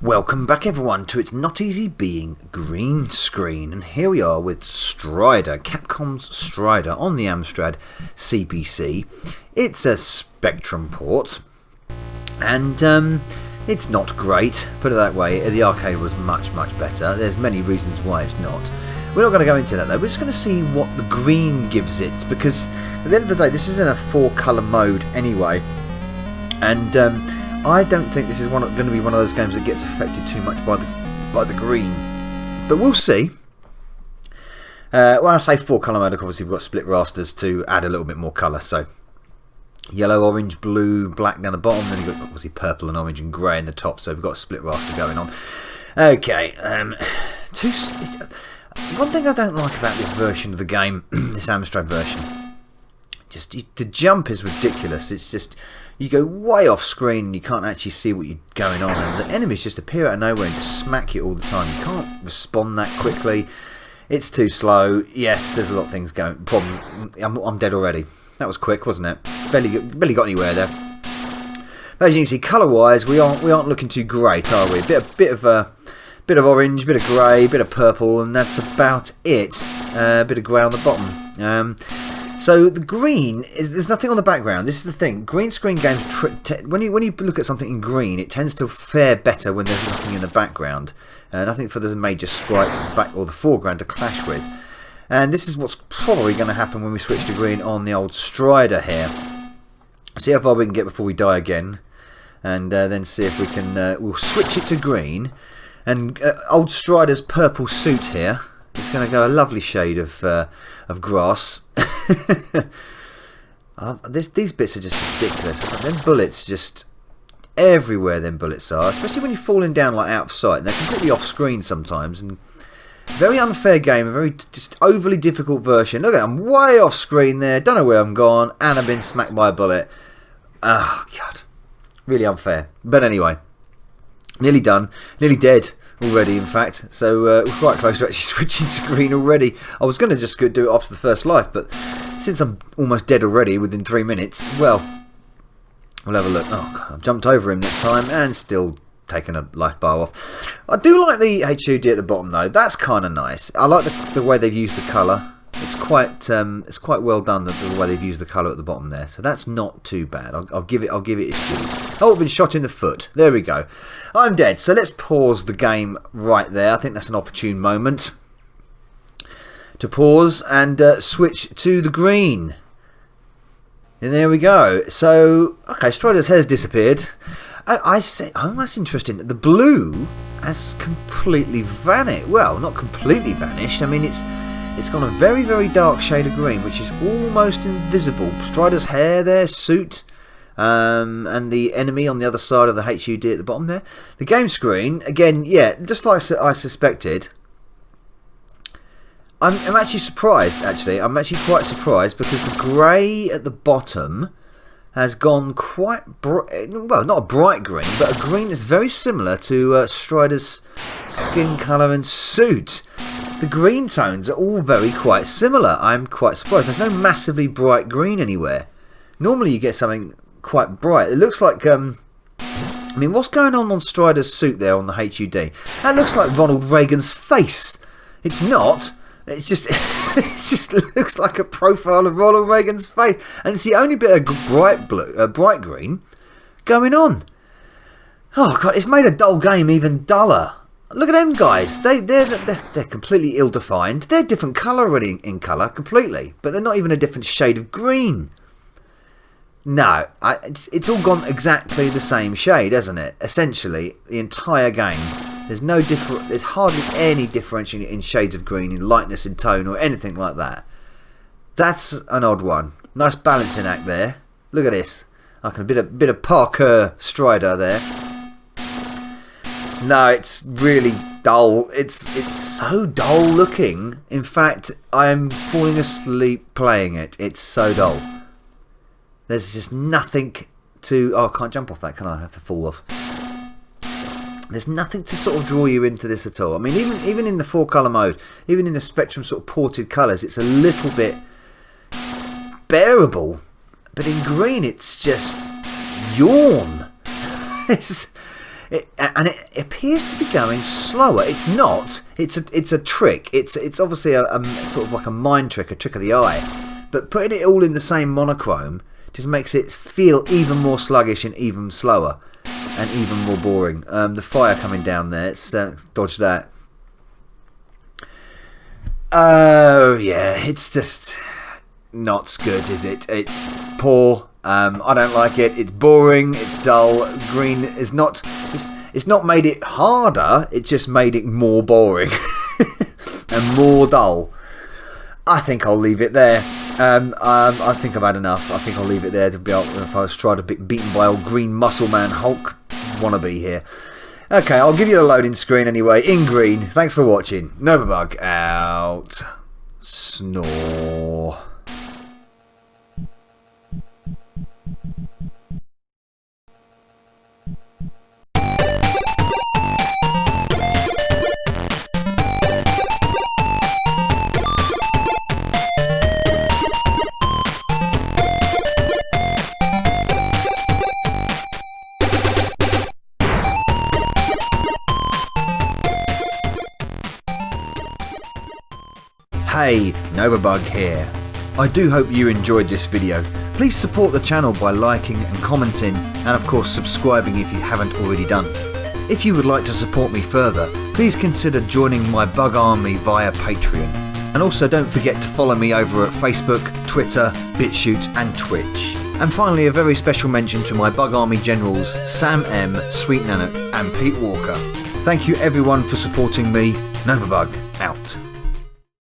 Welcome back everyone to It's Not Easy Being Green Screen, and here we are with Strider, Capcom's Strider on the Amstrad CPC. It's a Spectrum port, and it's not great, put it that way. The arcade was much better. There's many reasons why it's not. We're not going to go into that though, we're just going to see what the green gives it, because at the end of the day this isn't a 4-colour mode anyway, and I don't think this is going to be one of those games that gets affected too much by the green, but we'll see. When I say 4-colour mode, obviously we've got split rasters to add a little bit more colour, so yellow, orange, blue, black down the bottom, then you've got obviously purple and orange and grey in the top, so we've got a split raster going on. Okay, one thing I don't like about this version of the game, this Amstrad version, the jump is ridiculous. It's just, you go way off screen and you can't actually see what you're going on, and the enemies just appear out of nowhere and just smack you all the time. You can't respond that quickly. It's too slow. Yes, there's a lot of things going. I'm dead already. That was quick, wasn't it? Barely got anywhere there. But as you can see, colour-wise, we aren't looking too great, are we? Bit of orange, bit of grey, bit of purple, and that's about it. Bit of grey on the bottom. So the green, there's nothing on the background. This is the thing. Green screen games, when you look at something in green, it tends to fare better when there's nothing in the background. Nothing for the major sprites at the back or the foreground to clash with. And this is what's probably going to happen when we switch to green on the old Strider here. See how far we can get before we die again, and then see if we can. We'll switch it to green, and old Strider's purple suit here. It's going to go a lovely shade of grass. These bits are just ridiculous. Them bullets just everywhere. Them bullets are, especially when you're falling down like out of sight. And they're completely off screen sometimes. And very unfair game. A very just overly difficult version. Look at it, I'm way off screen there. Don't know where I'm gone, and I've been smacked by a bullet. Oh god, really unfair. But anyway, nearly done. Nearly dead already, in fact, so we're quite close to actually switching to green already. I was going to just do it after the first life, but since I'm almost dead already within 3 minutes, well, we'll have a look. Oh god, I've jumped over him this time and still taken a life bar off. I do like the HUD at the bottom though. That's kind of nice. I like the way they've used the colour. It's quite well done, the way they've used the colour at the bottom there. So that's not too bad. I'll give it its due. Oh, I've been shot in the foot. There we go. I'm dead. So let's pause the game right there. I think that's an opportune moment to pause and switch to the green. And there we go. So okay, Strider's hair's disappeared. I say, oh, that's interesting. The blue has completely vanished. Well, not completely vanished. I mean, it's gone a very dark shade of green, which is almost invisible. Strider's hair there, suit, and the enemy on the other side of the HUD at the bottom there. The game screen, again, yeah, just like I suspected. I'm actually surprised, actually. I'm actually quite surprised, because the grey at the bottom has gone quite bright. Well, not a bright green, but a green that's very similar to Strider's skin colour and suit. The green tones are all quite similar. I'm quite surprised. There's no massively bright green anywhere. Normally you get something quite bright. It looks like, I mean, what's going on Strider's suit there on the HUD? That looks like Ronald Reagan's face. It's not. It's just, it just looks like a profile of Ronald Reagan's face. And it's the only bit of bright green going on. Oh god, it's made a dull game even duller. Look at them guys. They're completely ill-defined. They're different colour already in colour completely, but they're not even a different shade of green. No, it's all gone exactly the same shade, hasn't it? Essentially, the entire game. There's hardly any differentiation in shades of green, in lightness, in tone, or anything like that. That's an odd one. Nice balancing act there. Look at this. Like a bit of Parker Strider there. No, it's really dull. It's so dull looking. In fact, I'm falling asleep playing it. It's so dull. There's just nothing to... Oh, I can't jump off that, can I? I have to fall off. There's nothing to sort of draw you into this at all. I mean, even in the 4-colour mode, even in the Spectrum sort of ported colours, it's a little bit bearable. But in green, it's just yawn. and it appears to be going slower. It's not. It's a trick. It's obviously a sort of like a mind trick, a trick of the eye. But putting it all in the same monochrome just makes it feel even more sluggish and even slower and even more boring. The fire coming down there. Let's dodge that. Oh yeah, it's just not good, is it? It's poor. I don't like it. It's boring. It's dull. Green is not. It's not made it harder. It just made it more boring and more dull. I think I'll leave it there. I think I've had enough. I think I'll leave it there to be able, if I was trying to be beaten by old green muscle man Hulk wannabe here. Okay, I'll give you a loading screen anyway in green. Thanks for watching. Novabug out. Snore. Hey, Novabug here. I do hope you enjoyed this video. Please support the channel by liking and commenting, and of course subscribing if you haven't already done. If you would like to support me further, please consider joining my bug army via Patreon. And also don't forget to follow me over at Facebook, Twitter, BitChute and Twitch. And finally, a very special mention to my bug army generals Sam M, Sweet Nano and Pete Walker. Thank you everyone for supporting me. Novabug out.